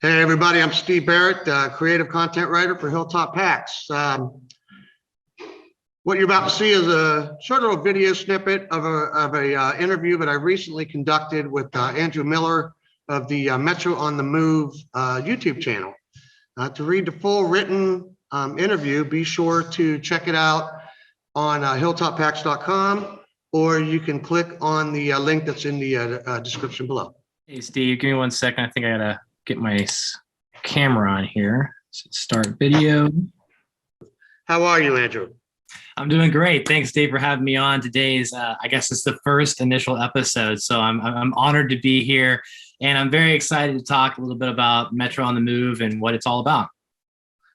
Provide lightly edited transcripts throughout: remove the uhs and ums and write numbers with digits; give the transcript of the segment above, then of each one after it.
Hey everybody, I'm Steve Barrett, creative content writer for Hilltop Packs. What you're about to see is a short little video snippet of a interview that I recently conducted with Andrew Miller of the Metro on the Move YouTube channel. To read the full written interview, be sure to check it out on hilltoppacks.com, or you can click on the link that's in the description below. Hey Steve, give me 1 second. I think I gotta get my camera on here. So start video. How are you, Andrew? I'm doing great. Thanks, Dave, for having me on today's. I guess it's the first initial episode, so I'm honored to be here, and I'm very excited to talk a little bit about Metro on the Move and what it's all about.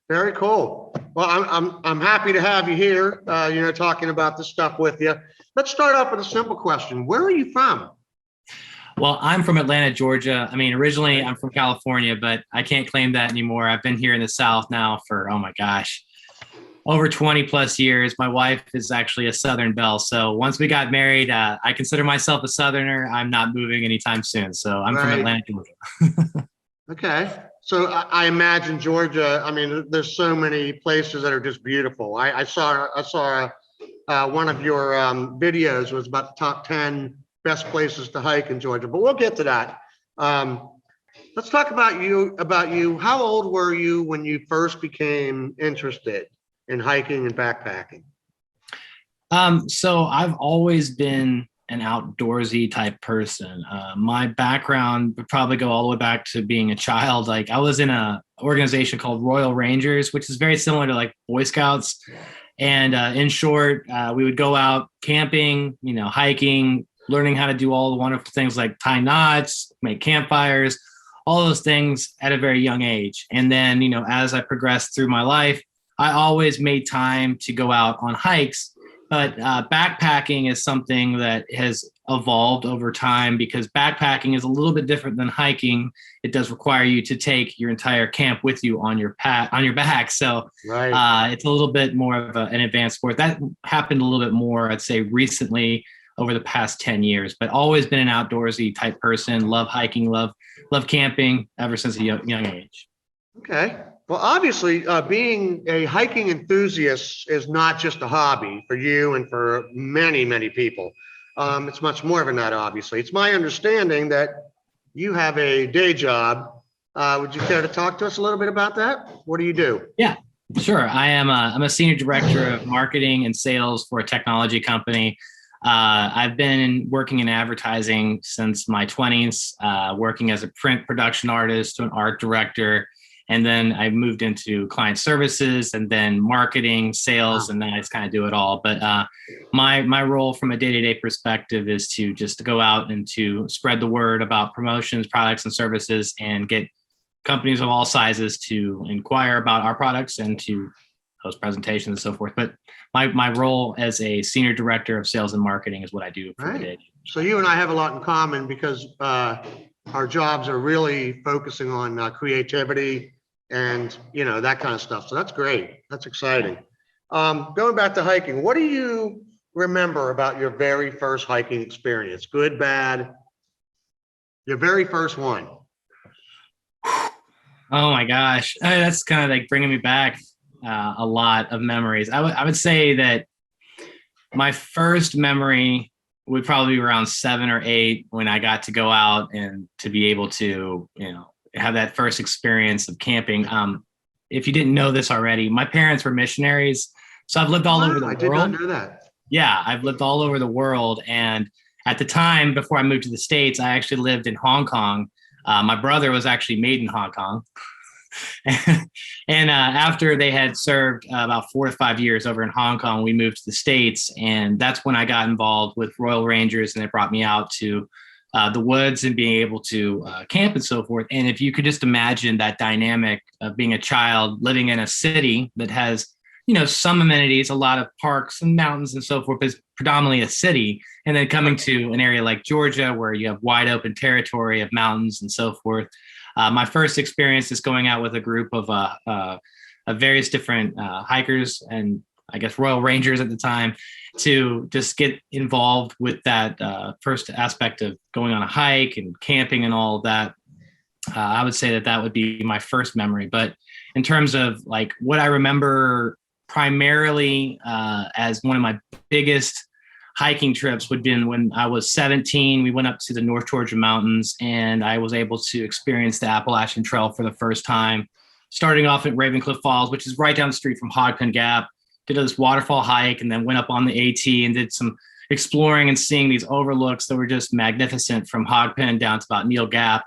Very cool. Well, I'm happy to have you here. Talking about this stuff with you. Let's start off with a simple question. Where are you from? Well, I'm from Atlanta, Georgia. I mean, originally I'm from California, but I can't claim that anymore. I've been here in the South now for, oh my gosh, over 20 plus years. My wife is actually a Southern belle. So once we got married, I consider myself a Southerner. I'm not moving anytime soon. So I'm from Atlanta, Georgia. Okay. So I imagine Georgia, I mean, there's so many places that are just beautiful. I saw one of your videos was about the top 10 best places to hike in Georgia, but we'll get to that. Let's talk about you. How old were you when you first became interested in hiking and backpacking? So I've always been an outdoorsy type person. My background would probably go all the way back to being a child. Like I was in an organization called Royal Rangers, which is very similar to like Boy Scouts. And in short, we would go out camping, hiking, learning how to do all the wonderful things like tie knots, make campfires, all those things at a very young age. And then, as I progressed through my life, I always made time to go out on hikes. But backpacking is something that has evolved over time because backpacking is a little bit different than hiking. It does require you to take your entire camp with you on your back. So it's a little bit more of an advanced sport. That happened a little bit more, I'd say, recently over the past 10 years, but always been an outdoorsy type person. Love hiking, love camping ever since a young age. Okay. Well, obviously, being a hiking enthusiast is not just a hobby for you and for many, many people. It's much more than that, obviously. It's my understanding that you have a day job. Would you care to talk to us a little bit about that? What do you do? Yeah, sure. I'm a senior director of marketing and sales for a technology company. I've been working in advertising since my 20s, working as a print production artist to an art director. And then I moved into client services and then marketing, sales, and then I just kind of do it all. But my role from a day-to-day perspective is to just go out and to spread the word about promotions, products, and services and get companies of all sizes to inquire about our products and to host presentations and so forth. But my role as a senior director of sales and marketing is what I do for the day. So you and I have a lot in common because our jobs are really focusing on creativity and that kind of stuff. So that's great. That's exciting. Going back to hiking, what do you remember about your very first hiking experience? Good, bad? Your very first one. Oh my gosh, that's kind of like bringing me back a lot of memories. I would say that my first memory would probably be around 7 or 8 when I got to go out and to be able to, have that first experience of camping. If you didn't know this already, my parents were missionaries. So I've lived all over the world. I did not know that. Yeah, I've lived all over the world. And at the time, before I moved to the States, I actually lived in Hong Kong. My brother was actually made in Hong Kong. And after they had served about 4 to 5 years over in Hong Kong, we moved to the States. And that's when I got involved with Royal Rangers, and they brought me out to the woods and being able to camp and so forth. And if you could just imagine that dynamic of being a child living in a city that has, some amenities, a lot of parks and mountains and so forth, but it's predominantly a city. And then coming to an area like Georgia where you have wide open territory of mountains and so forth. My first experience is going out with a group of various different hikers and I guess Royal Rangers at the time to just get involved with that first aspect of going on a hike and camping and all of that. I would say that that would be my first memory. But in terms of like what I remember primarily as one of my biggest hiking trips would have been when I was 17. We went up to the North Georgia mountains and I was able to experience the Appalachian Trail for the first time, starting off at Ravencliff Falls, which is right down the street from Hogpen Gap. Did this waterfall hike and then went up on the AT and did some exploring and seeing these overlooks that were just magnificent from Hogpen down to about Neal Gap.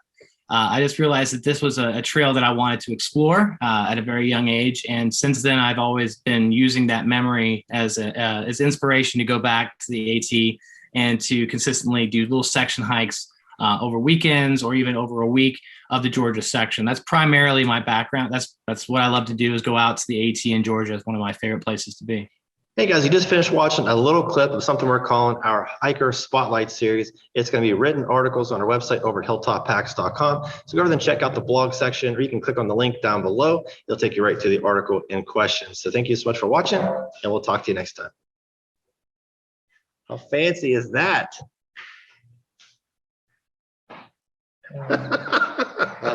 I just realized that this was a trail that I wanted to explore at a very young age. And since then, I've always been using that memory as inspiration to go back to the AT and to consistently do little section hikes over weekends or even over a week of the Georgia section. That's primarily my background. That's what I love to do, is go out to the AT in Georgia. It's one of my favorite places to be. Hey guys, you just finished watching a little clip of something we're calling our Hiker Spotlight series. It's going to be written articles on our website over at hilltoppacks.com. So go over and check out the blog section, or you can click on the link down below. It'll take you right to the article in question. So thank you so much for watching, and we'll talk to you next time. How fancy is that?